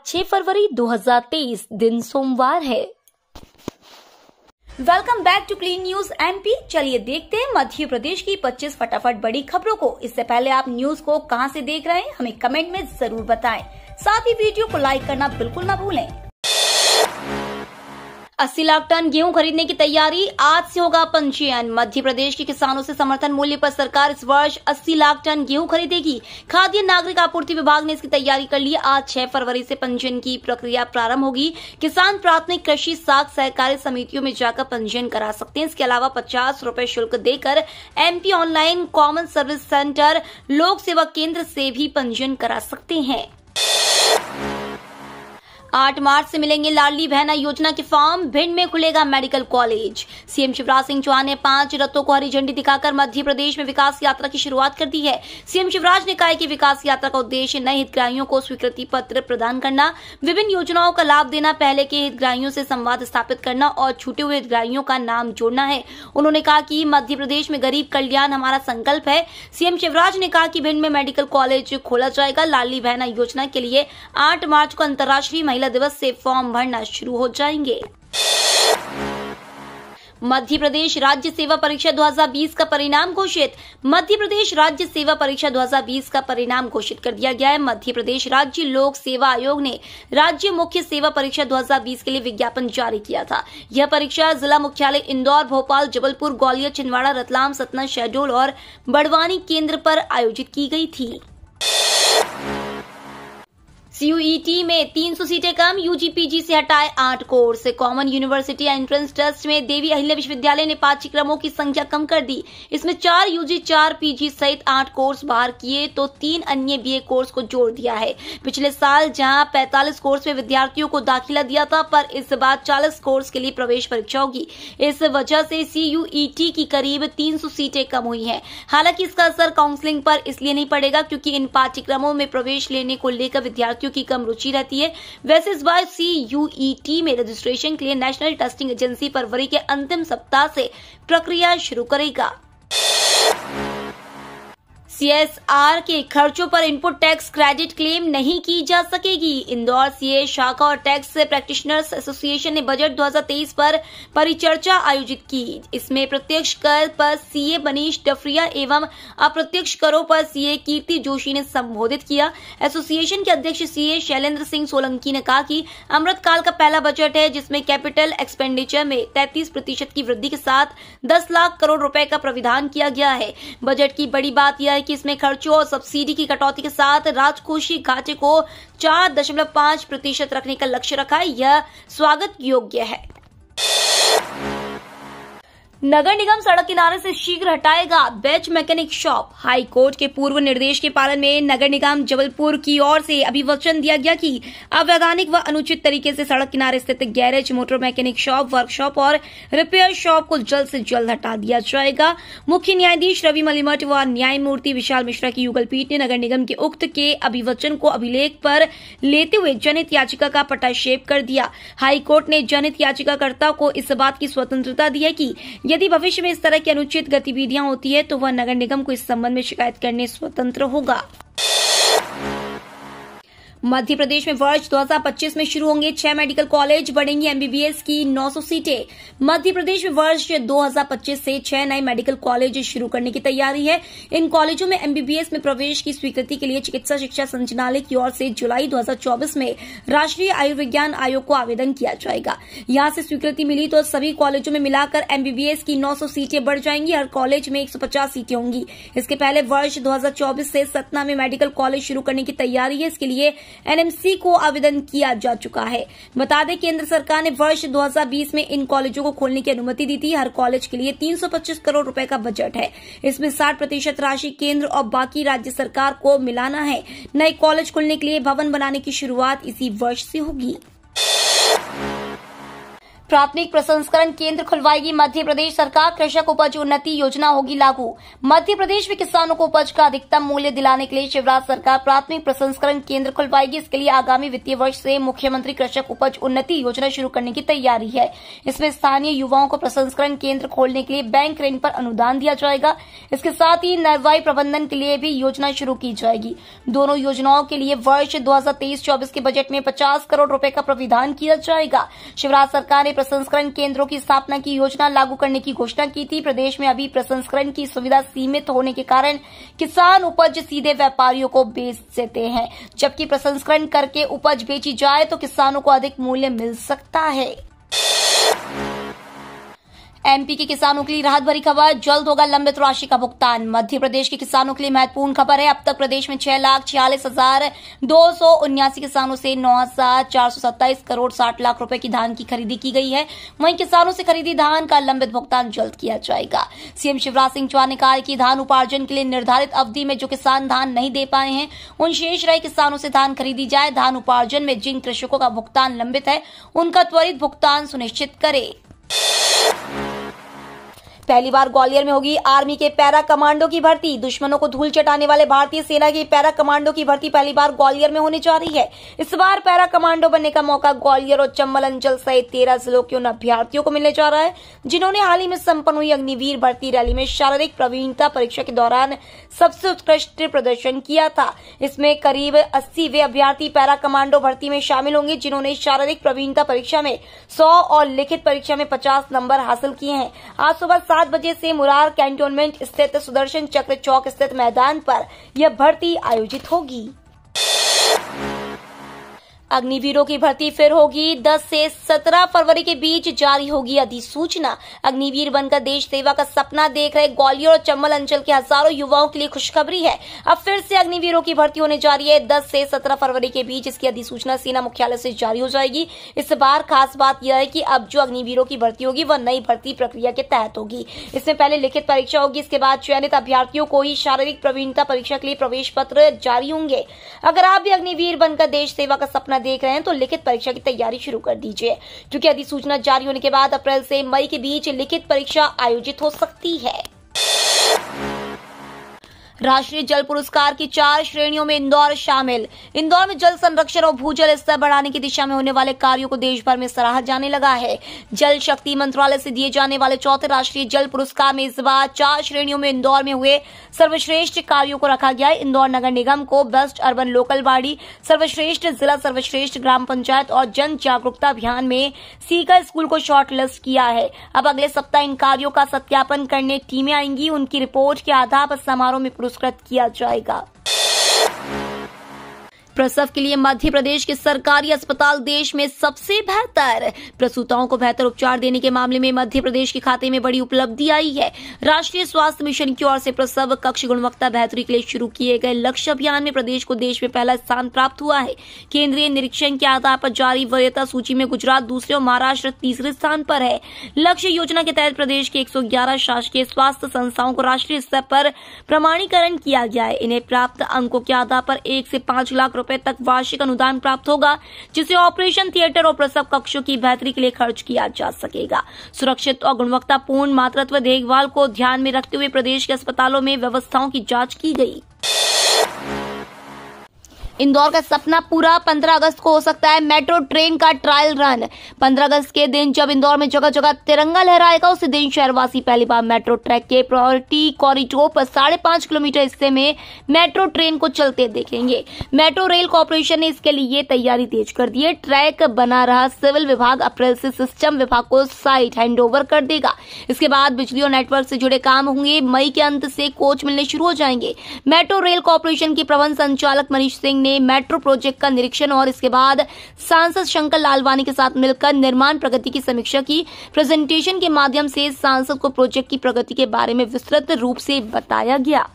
6 फरवरी 2023 दिन सोमवार है। Welcome back to clean news MP. चलिए देखते हैं मध्य प्रदेश की 25 फटाफट बड़ी खबरों को। इससे पहले आप न्यूज को कहां से देख रहे हैं हमें कमेंट में जरूर बताएं। साथ ही वीडियो को लाइक करना बिल्कुल ना भूलें। 80 लाख टन गेहूं खरीदने की तैयारी, आज से होगा पंजीयन। मध्य प्रदेश के किसानों से समर्थन मूल्य पर सरकार इस वर्ष 80 लाख टन गेहूं खरीदेगी। खाद्य नागरिक आपूर्ति विभाग ने इसकी तैयारी कर ली। आज 6 फरवरी से पंजीयन की प्रक्रिया प्रारंभ होगी। किसान प्राथमिक कृषि साख सहकारी समितियों में जाकर पंजीयन करा सकते हैं। इसके अलावा 50 रुपए शुल्क देकर MP online common service centre लोक सेवा केंद्र से भी पंजीयन करा सकते हैं। 8 मार्च से मिलेंगे लाडली बहना योजना के फॉर्म। भिंड में खुलेगा medical college. CM Shivraj Singh Chouhan ने 5 रथों को हरी झंडी दिखाकर मध्य प्रदेश में विकास यात्रा की शुरुआत कर दी है। सीएम शिवराज ने कहा है कि विकास यात्रा का उद्देश्य नए हितग्राहियों को स्वीकृति पत्र प्रदान करना, विभिन्न योजनाओं का लाभ देना, पहले के हितग्राहियों से संवाद स्थापित करना और छूटे हुए हितग्राहियों का नाम जोड़ना है। उन्होंने कहा कि मध्य प्रदेश में गरीब कल्याण हमारा संकल्प है। सीएम शिवराज ने कहा कि भिंड में मेडिकल कॉलेज खोला जाएगा। लाडली बहना योजना के लिए 8 मार्च को अंतर्राष्ट्रीय महिला दिवस से फॉर्म भरना शुरू हो जाएंगे। मध्य प्रदेश राज्य सेवा परीक्षा 2020 का परिणाम घोषित। मध्य प्रदेश राज्य सेवा परीक्षा 2020 का परिणाम घोषित कर दिया गया है। मध्य प्रदेश राज्य लोक सेवा आयोग ने राज्य मुख्य सेवा परीक्षा 2020 के लिए विज्ञापन जारी किया था। यह परीक्षा जिला मुख्यालय इंदौर, भोपाल, जबलपुर, ग्वालियर, छिंदवाड़ा, रतलाम, सतना, शहडोल और बड़वानी केंद्र पर आयोजित की गई थी। सीयूईटी में 300 सीटें कम, यूजीपीजी से हटाए 8 course. Common university entrance test में देवी अहिल्या विश्वविद्यालय ने पाठ्यक्रमों की संख्या कम कर दी। इसमें 4 यूजी, 4 पीजी सहित 8 कोर्स बाहर किए तो 3 अन्य बीए कोर्स को जोड़ दिया है। पिछले साल जहां 45 कोर्स में विद्यार्थियों को दाखिला दिया था, पर इस बार 40 कोर्स के लिए प्रवेश परीक्षा होगी। इस वजह से सीयूईटी की करीब 300 सीटें कम हुई हैं। हालांकि इसका असर काउंसलिंग पर इसलिए नहीं पड़ेगा क्योंकि इन पाठ्यक्रमों में प्रवेश लेने को लेकर विद्यार्थियों की कम रुचि रहती है। वैसे इस बार सीयूईटी में रजिस्ट्रेशन के लिए नेशनल टेस्टिंग एजेंसी फरवरी के अंतिम सप्ताह से प्रक्रिया शुरू करेगा। सीएसआर के खर्चों पर इनपुट टैक्स क्रेडिट क्लेम नहीं की जा सकेगी। इंदौर सीए शाखा और टैक्स प्रैक्टिशनर्स एसोसिएशन ने बजट 2023 पर परिचर्चा आयोजित की। इसमें प्रत्यक्ष कर पर सीए मनीष डफरिया एवं अप्रत्यक्ष करों पर सीए कीर्ति जोशी ने संबोधित किया। एसोसिएशन के अध्यक्ष सीए शैलेंद्र सिंह सोलंकी ने कहा कि अमृत काल का पहला बजट है जिसमें कैपिटल एक्सपेंडिचर में 33% की वृद्धि के साथ 10 लाख करोड़ रुपए का प्रावधान किया गया है। बजट की बड़ी बात यह है कि इसमें खर्चों और सब्सिडी की कटौती के साथ राजकोषीय घाटे को 4.5% रखने का लक्ष्य रखा है। यह स्वागत योग्य है। नगर निगम सड़क किनारे से शीघ्र हटाएगा बेच मैकेनिक शॉप। हाई कोर्ट के पूर्व निर्देश के पालन में नगर निगम जबलपुर की ओर से अभिवचन दिया गया कि अवैधानिक व अनुचित तरीके से सड़क किनारे स्थित garage, motor mechanic shop, workshop और रिपेयर शॉप को जल्द से जल्द हटा दिया जाएगा। मुख्य न्यायाधीश रवि मलिमठ व न्यायमूर्ति विशाल मिश्रा की युगल पीठ ने नगर निगम के उक्त के अभिवचन को अभिलेख पर लेते हुए जनहित याचिका का पटाक्षेप कर दिया। हाई कोर्ट ने जनहित याचिकाकर्ता को इस बात की स्वतंत्रता दी है कि यदि भविष्य में इस तरह की अनुचित गतिविधियां होती है तो वह नगर निगम को इस संबंध में शिकायत करने स्वतंत्र होगा। मध्य प्रदेश में वर्ष 2025 में शुरू होंगे 6 मेडिकल कॉलेज, बढ़ेंगी एमबीबीएस की 900 सीटें। मध्य प्रदेश में वर्ष 2025 से 6 नए मेडिकल कॉलेज शुरू करने की तैयारी है। इन कॉलेजों में एमबीबीएस में प्रवेश की स्वीकृति के लिए चिकित्सा शिक्षा संचालनालय की ओर से जुलाई 2024 में राष्ट्रीय आयुर्विज्ञान आयोग को आवेदन किया जाएगा। यहां से स्वीकृति मिली तो सभी कॉलेजों में मिलाकर एमबीबीएस की 900 सीटें बढ़ जाएंगी। हर कॉलेज में 150 सीटें होंगी। इसके पहले वर्ष 2024 से सतना में मेडिकल कॉलेज शुरू करने की तैयारी है। इसके लिए एनएमसी को आवेदन किया जा चुका है। बता दें केंद्र सरकार ने वर्ष 2020 में इन कॉलेजों को खोलने की अनुमति दी थी। हर कॉलेज के लिए 325 करोड़ रुपए का बजट है। इसमें 60% राशि केंद्र और बाकी राज्य सरकार को मिलाना है। नए कॉलेज खोलने के लिए भवन बनाने की शुरुआत इसी वर्ष से होगी। प्राथमिक प्रसंस्करण केंद्र खुलवाएगी मध्य प्रदेश सरकार। कृषक उपज उन्नति योजना होगी लागू। मध्य प्रदेश में किसानों को उपज का अधिकतम मूल्य दिलाने के लिए शिवराज सरकार प्राथमिक प्रसंस्करण केंद्र खुलवाएगी। इसके लिए आगामी वित्तीय वर्ष से मुख्यमंत्री कृषक उपज उन्नति योजना शुरू करने की तैयारी है। इसमें स्थानीय युवाओं को प्रसंस्करण केंद्र खोलने के लिए बैंक ऋण पर अनुदान दिया जाएगा। इसके साथ ही नरवाई प्रबंधन के लिए भी योजना शुरू की जाएगी। दोनों योजनाओं के लिए वर्ष 2023-24 के बजट में 50 करोड़ रुपए का प्रावधान किया जाएगा। शिवराज सरकार ने प्रसंस्करण केंद्रों की स्थापना की योजना लागू करने की घोषणा की थी। प्रदेश में अभी प्रसंस्करण की सुविधा सीमित होने के कारण किसान उपज सीधे व्यापारियों को बेच देते हैं, जबकि प्रसंस्करण करके उपज बेची जाए तो किसानों को अधिक मूल्य मिल सकता है। एमपी के किसानों के लिए राहत भरी खबर, जल्द होगा लंबित राशि का भुगतान। मध्य प्रदेश के किसानों के लिए महत्वपूर्ण खबर है। अब तक प्रदेश में 6,46,279 किसानों से 9,427 करोड़ 60 लाख रुपए की धान की खरीदी की गई है। वहीं किसानों से खरीदी धान का लंबित भुगतान जल्द किया जाएगा। सीएम शिवराज सिंह चौहान ने कहा कि धान उपार्जन के लिए निर्धारित अवधि में जो किसान धान नहीं दे पाए हैं उन शेष रहे किसानों से धान खरीदी जाए। धान उपार्जन में जिन कृषकों का भुगतान लंबित है उनका त्वरित भुगतान सुनिश्चित करे। पहली बार ग्वालियर में होगी आर्मी के पैरा कमांडो की भर्ती। दुश्मनों को धूल चटाने वाले भारतीय सेना की पैरा कमांडो की भर्ती पहली बार ग्वालियर में होने जा रही है। इस बार पैरा कमांडो बनने का मौका ग्वालियर और चंबल अंचल सहित 13 जिलों के उन अभ्यर्थियों को मिलने जा रहा है जिन्होंने हाल ही में संपन्न हुई अग्निवीर भर्ती रैली में शारीरिक प्रवीणता परीक्षा के दौरान सबसे उत्कृष्ट प्रदर्शन किया था। इसमें करीब 80 वे अभ्यर्थी पैरा कमांडो भर्ती में शामिल होंगे जिन्होंने शारीरिक प्रवीणता परीक्षा में 100 और लिखित परीक्षा में 50 नंबर हासिल किए हैं। आज सुबह 7 बजे से मुरार कैंटोनमेंट स्थित सुदर्शन चक्र चौक स्थित मैदान पर यह भर्ती आयोजित होगी। अग्निवीरों की भर्ती फिर होगी। 10 से 17 फरवरी के बीच जारी होगी अधिसूचना। अग्निवीर बनकर देश सेवा का सपना देख रहे ग्वालियर और चंबल अंचल के हजारों युवाओं के लिए खुशखबरी है। अब फिर से अग्निवीरों की भर्ती होने जा रही है। 10 से 17 फरवरी के बीच इसकी अधिसूचना सेना मुख्यालय से जारी हो जाएगी। इस बार खास बात यह है कि अब जो अग्निवीरों की भर्ती होगी वह नई भर्ती प्रक्रिया के तहत होगी। इसमें पहले लिखित परीक्षा होगी। इसके बाद चयनित अभ्यर्थियों को ही शारीरिक प्रवीणता परीक्षा के लिए प्रवेश पत्र जारी होंगे। अगर आप भी अग्निवीर बनकर देश सेवा का सपना देख रहे हैं तो लिखित परीक्षा की तैयारी शुरू कर दीजिए, क्योंकि अधिसूचना जारी होने के बाद अप्रैल से मई के बीच लिखित परीक्षा आयोजित हो सकती है। राष्ट्रीय जल पुरस्कार की 4 श्रेणियों में इंदौर शामिल। इंदौर में जल संरक्षण और भूजल स्तर बढ़ाने की दिशा में होने वाले कार्यों को देश भर में सराहा जाने लगा है। जल शक्ति मंत्रालय से दिए जाने वाले 4थे राष्ट्रीय जल पुरस्कार में इस बार 4 श्रेणियों में इंदौर में हुए सर्वश्रेष्ठ कार्यों को रखा गया है। इंदौर नगर निगम को बेस्ट अर्बन लोकल बॉडी, सर्वश्रेष्ठ जिला, सर्वश्रेष्ठ ग्राम पंचायत और जन जागरूकता अभियान में सीका स्कूल को शॉर्ट लिस्ट किया है। अब अगले सप्ताह इन कार्यों का सत्यापन करने टीमें आएंगी। उनकी रिपोर्ट के आधार पर समारोह में पुरस्कृत किया जाएगा। प्रसव के लिए मध्य प्रदेश के सरकारी अस्पताल देश में सबसे बेहतर। प्रसूताओं को बेहतर उपचार देने के मामले में मध्य प्रदेश के खाते में बड़ी उपलब्धि आई है। राष्ट्रीय स्वास्थ्य मिशन की ओर से प्रसव कक्ष गुणवत्ता बेहतरी के लिए शुरू किए गए लक्ष्य अभियान में प्रदेश को देश में पहला स्थान प्राप्त हुआ है। केंद्रीय निरीक्षण के आधार पर जारी वरीयता सूची में गुजरात दूसरे और महाराष्ट्र तीसरे स्थान पर है। लक्ष्य योजना के तहत प्रदेश के 111 शासकीय स्वास्थ्य संस्थाओं को राष्ट्रीय स्तर पर प्रमाणीकरण किया गया है। इन्हें प्राप्त अंकों के आधार पर 1 से 5 लाख रुपए तक वार्षिक अनुदान प्राप्त होगा, जिसे ऑपरेशन थिएटर और प्रसव कक्षों की बेहतरी के लिए खर्च किया जा सकेगा। सुरक्षित और गुणवत्तापूर्ण मातृत्व देखभाल को ध्यान में रखते हुए प्रदेश के अस्पतालों में व्यवस्थाओं की जांच की गई। इंदौर का सपना पूरा, 15 अगस्त को हो सकता है मेट्रो ट्रेन का ट्रायल रन। 15 अगस्त के दिन जब इंदौर में जगह जगह तिरंगा लहराएगा, उसी दिन शहरवासी पहली बार मेट्रो ट्रैक के प्रायोरिटी कॉरिडोर पर 5.5 किलोमीटर हिस्से में मेट्रो ट्रेन को चलते देखेंगे। मेट्रो रेल कॉर्पोरेशन ने इसके लिए तैयारी तेज कर दी है। ट्रैक बना रहा सिविल विभाग अप्रैल से सिस्टम विभाग को साइट हैंडओवर कर देगा। इसके बाद बिजली और नेटवर्क से जुड़े काम होंगे। मई के अंत से कोच मिलने शुरू हो जाएंगे। मेट्रो रेल कॉर्पोरेशन के प्रबंध संचालक मनीष सिंह ने मेट्रो प्रोजेक्ट का निरीक्षण और इसके बाद सांसद शंकर लालवानी के साथ मिलकर निर्माण प्रगति की समीक्षा की। प्रेजेंटेशन के माध्यम से सांसद को प्रोजेक्ट की प्रगति के बारे में विस्तृत रूप से बताया गया।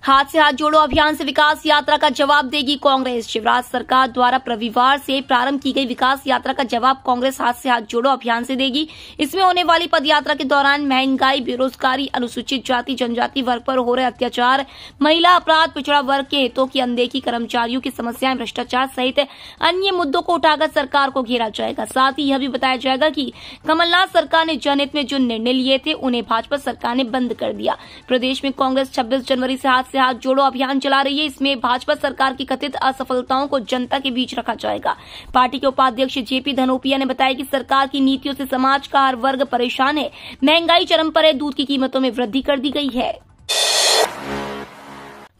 हाथ से हाथ जोड़ो अभियान से विकास यात्रा का जवाब देगी कांग्रेस। शिवराज सरकार द्वारा रविवार से प्रारंभ की गई विकास यात्रा का जवाब कांग्रेस हाथ से हाथ जोड़ो अभियान से देगी। इसमें होने वाली पदयात्रा के दौरान महंगाई, बेरोजगारी, अनुसूचित जाति जनजाति वर्ग पर हो रहे अत्याचार, महिला अपराध, पिछड़ा वर्ग के हितों की अनदेखी, कर्मचारियों की समस्याएं, भ्रष्टाचार सहित अन्य मुद्दों को उठाकर सरकार को घेरा जाएगा। साथ ही यह भी बताया जाएगा कि कमलनाथ सरकार ने जनहित में जो निर्णय लिए थे उन्हें भाजपा सरकार ने बंद कर दिया। प्रदेश में कांग्रेस 26 जनवरी से हाथ से हाथ जोड़ो अभियान चला रही है। इसमें भाजपा सरकार की कथित असफलताओं को जनता के बीच रखा जाएगा। पार्टी के उपाध्यक्ष जेपी धनोपिया ने बताया कि सरकार की नीतियों से समाज का हर वर्ग परेशान है। महंगाई चरम पर है, दूध की कीमतों में वृद्धि कर दी गई है।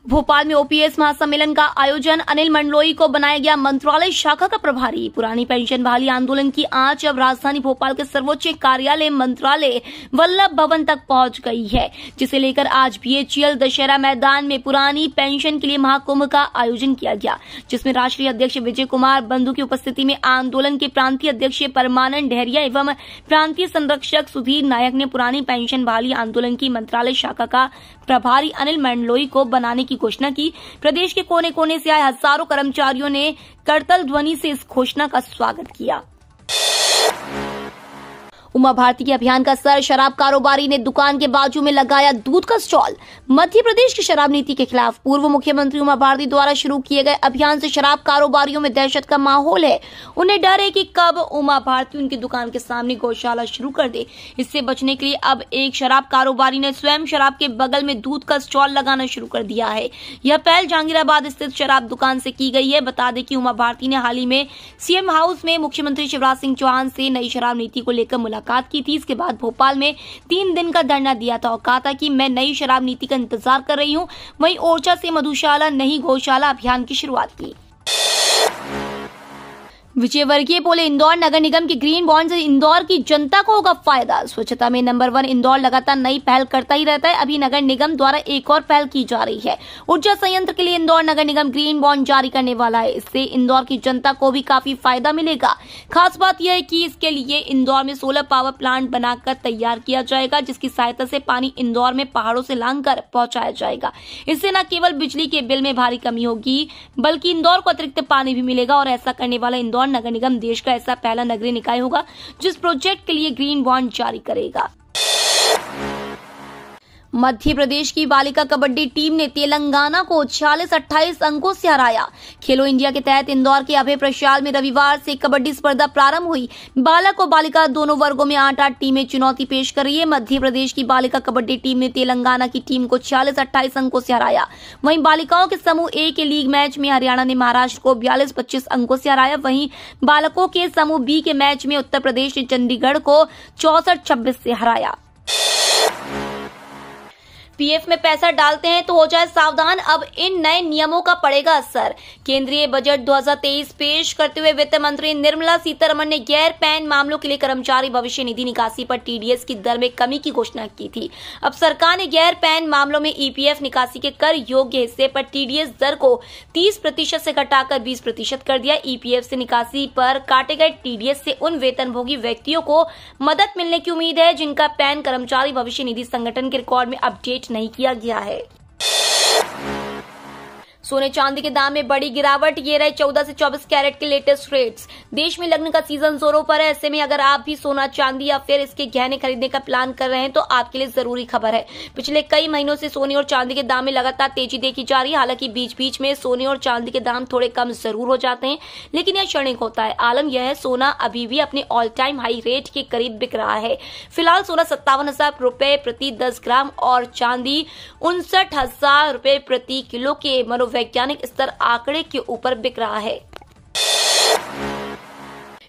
भोपाल में ओपीएस महासम्मेलन का आयोजन, अनिल मंडलोई को बनाया गया मंत्रालय शाखा का प्रभारी। पुरानी पेंशन बहाली आंदोलन की आंच अब राजधानी भोपाल के सर्वोच्च कार्यालय मंत्रालय वल्लभ भवन तक पहुंच गई है, जिसे लेकर आज बीएचईएल दशहरा मैदान में पुरानी पेंशन के लिए महाकुंभ का आयोजन किया गया, जिसमें राष्ट्रीय अध्यक्ष विजय कुमार बंधु की उपस्थिति में आंदोलन के प्रांतीय अध्यक्ष परमानंद ढेरिया एवं प्रांतीय संरक्षक सुधीर नायक ने पुरानी पेंशन बहाली आंदोलन की मंत्रालय शाखा का प्रभारी अनिल मंडलोई को बनाने की घोषणा की। प्रदेश के कोने कोने से आए हजारों कर्मचारियों ने करतल ध्वनि से इस घोषणा का स्वागत किया। उमा भारती के अभियान का असर, शराब कारोबारी ने दुकान के बाजू में लगाया दूध का स्टॉल। मध्य प्रदेश की शराब नीति के खिलाफ पूर्व मुख्यमंत्री उमा भारती द्वारा शुरू किए गए अभियान से शराब कारोबारियों में दहशत का माहौल है। उन्हें डर है कि कब उमा भारती उनकी दुकान के सामने गौशाला शुरू कर दे। इससे बचने के लिए अब एक शराब कारोबारी ने स्वयं शराब के बगल में दूध का स्टॉल लगाना शुरू कर दिया है। यह पहल जहांगीराबाद स्थित शराब दुकान से की गई है। बता दें कि उमा भारती ने हाल ही में सीएम हाउस में मुख्यमंत्री शिवराज सिंह चौहान से नई शराब नीति को लेकर मुलाकात की थी। इसके बाद भोपाल में 3 दिन का धरना दिया था और कहा था कि मैं नई शराब नीति का इंतजार कर रही हूं। वहीं ओरछा से मधुशाला नहीं गौशाला अभियान की शुरुआत की। विजयवर्गीय बोले, इंदौर नगर निगम के ग्रीन बॉन्ड से इंदौर की जनता को होगा फायदा। स्वच्छता में नंबर 1 इंदौर लगातार नई पहल करता ही रहता है। अभी नगर निगम द्वारा एक और पहल की जा रही है। ऊर्जा संयंत्र के लिए इंदौर नगर निगम ग्रीन बॉन्ड जारी करने वाला है। इससे इंदौर की जनता को भी काफी फायदा मिलेगा। खास बात यह है कि इसके लिए इंदौर में सोलर पावर प्लांट बनाकर तैयार किया जाएगा, जिसकी सहायता से पानी इंदौर में पहाड़ों से लांघकर पहुंचाया जाएगा। इससे न केवल बिजली के बिल में भारी कमी होगी, बल्कि इंदौर को अतिरिक्त पानी भी मिलेगा। और ऐसा करने वाला इंदौर नगर निगम देश का ऐसा पहला नगरीय निकाय होगा जिस प्रोजेक्ट के लिए ग्रीन बॉन्ड जारी करेगा। मध्य प्रदेश की बालिका कबड्डी टीम ने तेलंगाना को 46-28 अंकों से हराया। खेलो इंडिया के तहत इंदौर के अभय प्रशाल में रविवार से कबड्डी स्पर्धा प्रारंभ हुई। बालक और बालिका दोनों वर्गों में 8-8 टीमें चुनौती पेश कर रही है। मध्य प्रदेश की बालिका कबड्डी टीम ने तेलंगाना की टीम को 46-28 अंकों से हराया। वहीं बालिकाओं के समूह ए के लीग मैच में हरियाणा ने महाराष्ट्र को 42-25 अंकों से हराया। वहीं बालकों के समूह बी के मैच में उत्तर प्रदेश ने चंडीगढ़ को 64-26 से हराया। पीएफ में पैसा डालते हैं तो हो जाए सावधान, अब इन नए नियमों का पड़ेगा असर। केंद्रीय बजट 2023 पेश करते हुए वित्त मंत्री निर्मला सीतारमण ने गैर पैन मामलों के लिए कर्मचारी भविष्य निधि निकासी पर टीडीएस की दर में कमी की घोषणा की थी। अब सरकार ने गैर पैन मामलों में ईपीएफ निकासी के कर योग्य हिस्से पर टीडीएस दर को 30% से घटाकर 20% कर दिया। ईपीएफ से निकासी पर काटे गए टीडीएस से उन वेतनभोगी व्यक्तियों को मदद मिलने की उम्मीद है जिनका पैन कर्मचारी भविष्य निधि संगठन के रिकॉर्ड में अपडेट नहीं किया गया है। सोने चांदी के दाम में बड़ी गिरावट, ये रहे 14 से 24 कैरेट के लेटेस्ट रेट्स। देश में लगन का सीजन जोरों पर है। ऐसे में अगर आप भी सोना चांदी या फिर इसके गहने खरीदने का प्लान कर रहे हैं तो आपके लिए जरूरी खबर है। पिछले कई महीनों से सोने और चांदी के दाम में लगातार तेजी देखी जा रही है। हालांकि बीच बीच में सोने और चांदी के दाम थोड़े कम जरूर हो जाते हैं, लेकिन यह क्षणिक होता है। आलम यह है, सोना अभी भी अपने ऑल टाइम हाई रेट के करीब बिक रहा है। फिलहाल सोना 57,000 रुपए प्रति 10 ग्राम और चांदी 59,000 रुपए प्रति किलो के मनोवैज्ञानिक स्तर आंकड़े के ऊपर बिक रहा है।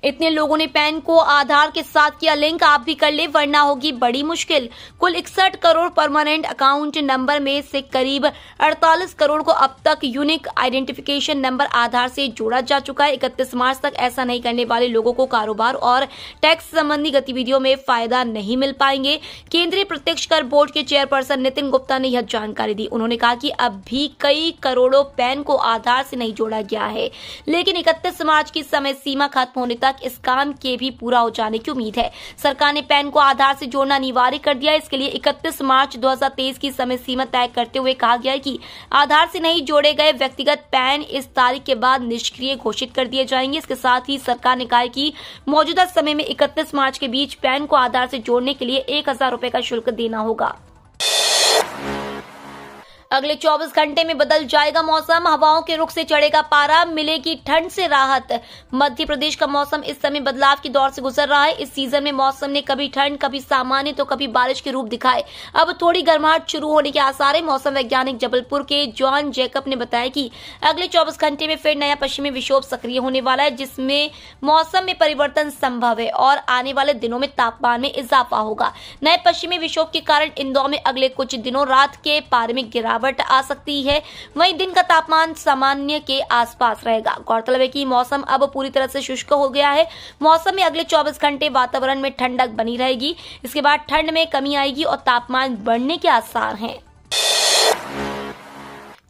इतने लोगों ने पैन को आधार के साथ किया लिंक, आप भी कर ले वरना होगी बड़ी मुश्किल। कुल 61 करोड़ परमानेंट अकाउंट नंबर में से करीब 48 करोड़ को अब तक यूनिक आइडेंटिफिकेशन नंबर आधार से जोड़ा जा चुका है। 31 मार्च तक ऐसा नहीं करने वाले लोगों को कारोबार और टैक्स संबंधी गतिविधियों में फायदा नहीं मिल पाएंगे। केंद्रीय प्रत्यक्ष कर बोर्ड के चेयरपर्सन नितिन गुप्ता ने यह जानकारी दी। उन्होंने कहा कि अब भी कई करोड़ों पैन को आधार से नहीं जोड़ा गया है, लेकिन 31 मार्च की समय सीमा खत्म होने तक तक इस काम के भी पूरा हो जाने की उम्मीद है। सरकार ने पैन को आधार से जोड़ना अनिवार्य कर दिया है। इसके लिए 31 मार्च 2023 की समय सीमा तय करते हुए कहा गया है कि आधार से नहीं जोड़े गए व्यक्तिगत पैन इस तारीख के बाद निष्क्रिय घोषित कर दिए जाएंगे। इसके साथ ही सरकार ने कहा है कि मौजूदा समय में 31 मार्च के बीच पैन को आधार से जोड़ने के लिए 1000 रुपए का शुल्क देना होगा। अगले 24 घंटे में बदल जाएगा मौसम, हवाओं के रुख से चढ़ेगा पारा, मिलेगी ठंड से राहत। मध्य प्रदेश का मौसम इस समय बदलाव की दौर से गुजर रहा है। इस सीजन में मौसम ने कभी ठंड, कभी सामान्य तो कभी बारिश के रूप दिखाए। अब थोड़ी गर्माहट शुरू होने के आसार है। मौसम वैज्ञानिक जबलपुर के जॉन जैकब ने बताया कि अगले 24 घंटे में फिर नया पश्चिमी विक्षोभ सक्रिय होने वाला है, जिसमें मौसम में परिवर्तन संभव है और आने वाले दिनों में तापमान में इजाफा होगा। नए पश्चिमी विक्षोभ के कारण इंदौर में अगले कुछ दिनों रात के पारे में गिरावट आ सकती है। वहीं दिन का तापमान सामान्य के आसपास रहेगा। गौरतलब है कि मौसम अब पूरी तरह से शुष्क हो गया है। मौसम में अगले 24 घंटे वातावरण में ठंडक बनी रहेगी। इसके बाद ठंड में कमी आएगी और तापमान बढ़ने के आसार हैं।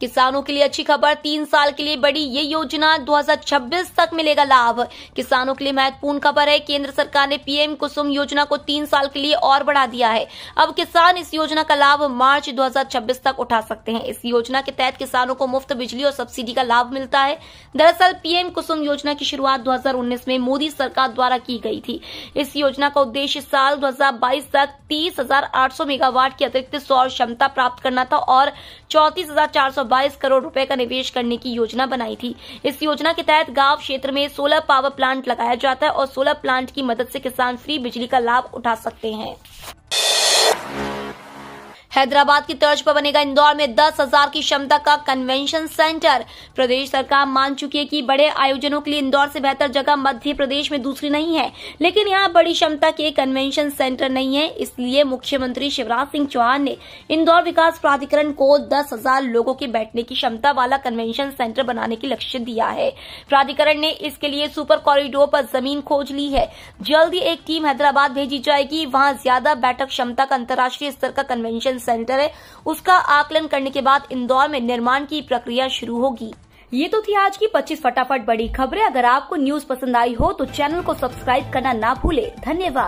किसानों के लिए अच्छी खबर, 3 साल के लिए बढ़ी ये योजना, 2026 तक मिलेगा लाभ। किसानों के लिए महत्वपूर्ण खबर है। केंद्र सरकार ने पीएम कुसुम योजना को 3 साल के लिए और बढ़ा दिया है। अब किसान इस योजना का लाभ मार्च 2026 तक उठा सकते हैं। इस योजना के तहत किसानों को मुफ्त बिजली और सब्सिडी का लाभ मिलता है। दरअसल पीएम कुसुम योजना की शुरुआत 2019 में मोदी सरकार द्वारा की गई थी। इस योजना का उद्देश्य साल 2022 तक 30,800 मेगावाट की अतिरिक्त सौर क्षमता प्राप्त करना था और 34,422 करोड़ रुपए का निवेश करने की योजना बनाई थी। इस योजना के तहत गांव क्षेत्र में सोलर पावर प्लांट लगाया जाता है और सोलर प्लांट की मदद से किसान फ्री बिजली का लाभ उठा सकते हैं। हैदराबाद की तर्ज पर बनेगा इंदौर में 10,000 की क्षमता का कन्वेंशन सेंटर। प्रदेश सरकार मान चुकी है कि बड़े आयोजनों के लिए इंदौर से बेहतर जगह मध्य प्रदेश में दूसरी नहीं है, लेकिन यहाँ बड़ी क्षमता के कन्वेंशन सेंटर नहीं है। इसलिए मुख्यमंत्री शिवराज सिंह चौहान ने इंदौर विकास प्राधिकरण को 10,000 लोगों के बैठने की क्षमता वाला कन्वेंशन सेंटर बनाने की लक्ष्य दिया है। प्राधिकरण ने इसके लिए सुपर कॉरिडोर पर जमीन खोज ली है। जल्दी एक टीम हैदराबाद भेजी जाएगी। वहां ज्यादा बैठक क्षमता का अंतर्राष्ट्रीय स्तर का कन्वेंशन सेंटर है। उसका आकलन करने के बाद इंदौर में निर्माण की प्रक्रिया शुरू होगी। ये तो थी आज की 25 फटाफट बड़ी खबरें। अगर आपको न्यूज पसंद आई हो तो चैनल को सब्सक्राइब करना ना भूले। धन्यवाद।